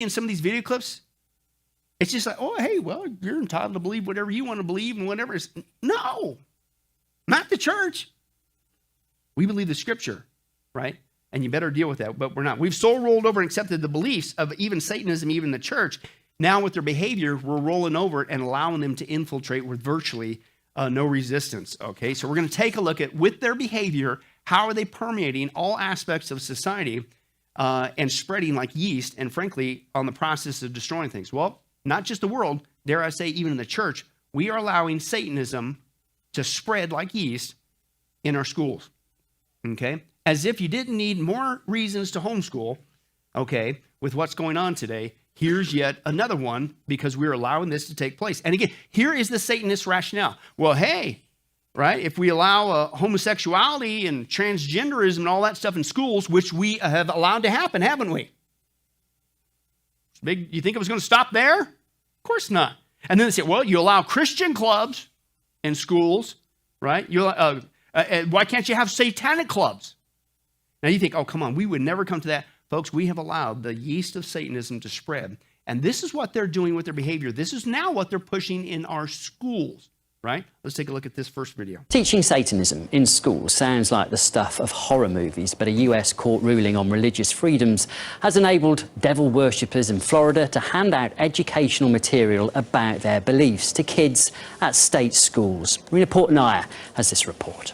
in some of these video clips, it's just like, oh, hey, well, you're entitled to believe whatever you want to believe and whatever. No, not the church. We believe the scripture, right? And you better deal with that, but we're not. We've so rolled over and accepted the beliefs of even Satanism, even the church. Now with their behavior, we're rolling over it and allowing them to infiltrate with virtually no resistance, okay? So we're going to take a look at, with their behavior, how are they permeating all aspects of society and spreading like yeast, and frankly, on the process of destroying things. Well, not just the world, dare I say, even in the church, we are allowing Satanism to spread like yeast in our schools, okay? As if you didn't need more reasons to homeschool, okay, with what's going on today, here's yet another one because we're allowing this to take place. And again, here is the Satanist rationale. Well, hey, right, if we allow homosexuality and transgenderism and all that stuff in schools, which we have allowed to happen, haven't we? You think it was going to stop there? Of course not. And then they say, well, you allow Christian clubs in schools, right? Why can't you have satanic clubs? Now you think, oh, come on, we would never come to that. Folks, we have allowed the yeast of Satanism to spread. And this is what they're doing with their behavior. This is now what they're pushing in our schools, right? Let's take a look at this first video. Teaching Satanism in schools sounds like the stuff of horror movies, but a US court ruling on religious freedoms has enabled devil worshippers in Florida to hand out educational material about their beliefs to kids at state schools. Rena Portnaya has this report.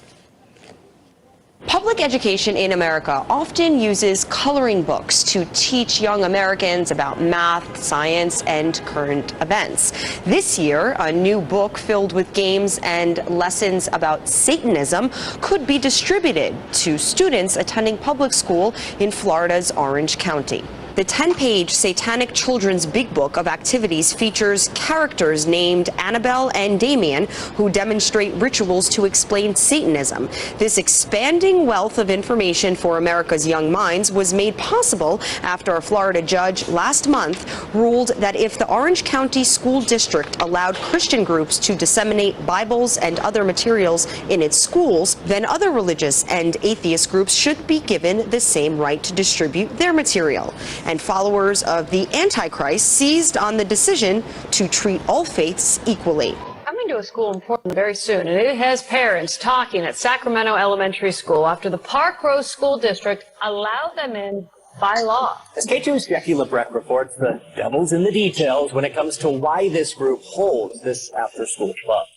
Public education in America often uses coloring books to teach young Americans about math, science, and current events. This year, a new book filled with games and lessons about Satanism could be distributed to students attending public school in Florida's Orange County. The 10-page Satanic Children's Big Book of Activities features characters named Annabelle and Damien who demonstrate rituals to explain Satanism. This expanding wealth of information for America's young minds was made possible after a Florida judge last month ruled that if the Orange County School District allowed Christian groups to disseminate Bibles and other materials in its schools, then other religious and atheist groups should be given the same right to distribute their material. And followers of the Antichrist seized on the decision to treat all faiths equally. Coming to a school in Portland very soon, and it has parents talking at Sacramento Elementary School after the Park Rose School District allowed them in by law. As K2's Jackie Lebrecht reports, the devil's in the details when it comes to why this group holds this after-school club.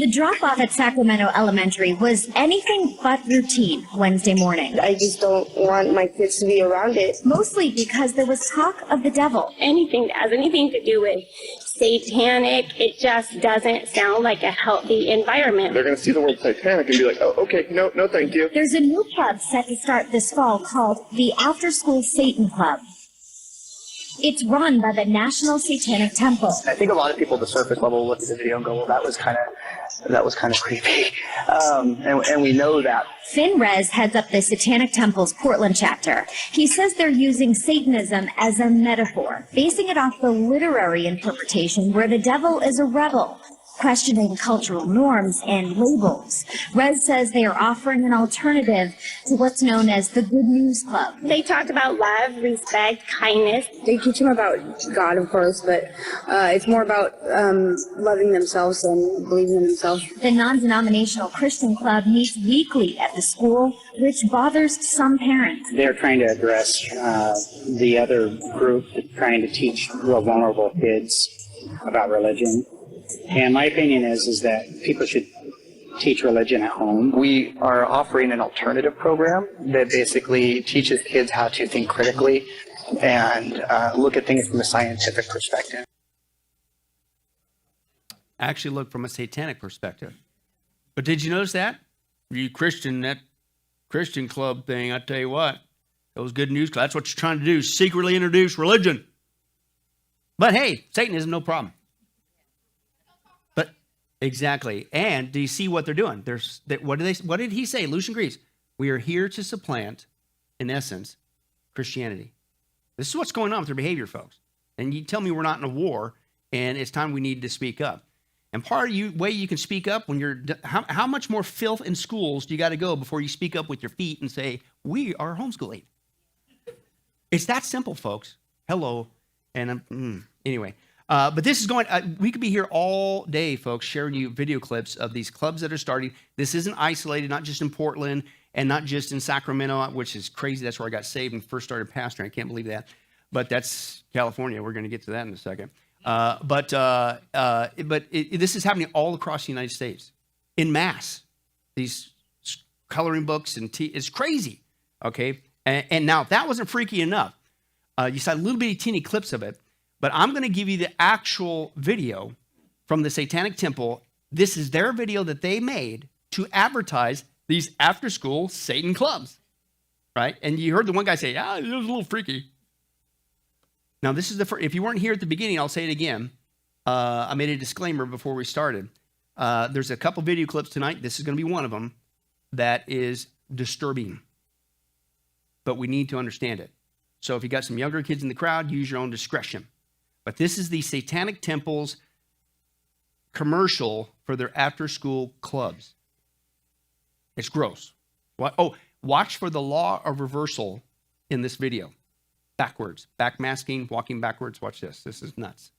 The drop-off at Sacramento Elementary was anything but routine Wednesday morning. I just don't want my kids to be around it. Mostly because there was talk of the devil. Anything that has anything to do with satanic, it just doesn't sound like a healthy environment. They're going to see the word satanic and be like, oh, okay, no, thank you. There's a new club set to start this fall called the After School Satan Club. It's run by the National Satanic Temple. I think a lot of people at the surface level look at the video and go, well, that was kind of creepy. And we know that. Finn Rez heads up the Satanic Temple's Portland chapter. He says they're using Satanism as a metaphor, basing it off the literary interpretation where the devil is a rebel, questioning cultural norms and labels. Rez says they are offering an alternative to what's known as the Good News Club. They talked about love, respect, kindness. They teach them about God, of course, but it's more about loving themselves and believing in themselves. The non-denominational Christian club meets weekly at the school, which bothers some parents. They're trying to address the other group, trying to teach real vulnerable kids about religion. And my opinion is that people should teach religion at home. We are offering an alternative program that basically teaches kids how to think critically and look at things from a scientific perspective. Actually look from a satanic perspective. But did you notice that? You Christian, that Christian club thing, I tell you what, those Good News Club, that's what you're trying to do, secretly introduce religion. But hey, Satanism, no problem. Exactly. And do you see what they're doing? What did he say? Lucian agrees. We are here to supplant, in essence, Christianity. This is what's going on with their behavior, folks. And you tell me we're not in a war, and it's time we need to speak up. And part of the way you can speak up when you're, how much more filth in schools do you got to go before you speak up with your feet and say, we are homeschooling? It's that simple, folks. Hello. And anyway, but this is going, we could be here all day, folks, sharing you video clips of these clubs that are starting. This isn't isolated, not just in Portland and not just in Sacramento, which is crazy. That's where I got saved and first started pastoring. I can't believe that. But that's California. We're going to get to that in a second. But this is happening all across the United States in mass. These coloring books and it's crazy. Okay. And now if that wasn't freaky enough, you saw little bitty teeny clips of it, but I'm going to give you the actual video from the Satanic Temple. This is their video that they made to advertise these after-school Satan clubs, right? And you heard the one guy say, it was a little freaky. Now, this is the first, if you weren't here at the beginning, I'll say it again. I made a disclaimer before we started. There's a couple video clips tonight. This is going to be one of them that is disturbing, but we need to understand it. So if you got some younger kids in the crowd, use your own discretion. But this is the Satanic Temple's commercial for their after-school clubs. It's gross. What? Oh, watch for the law of reversal in this video. Backwards, backmasking, walking backwards. Watch this. This is nuts.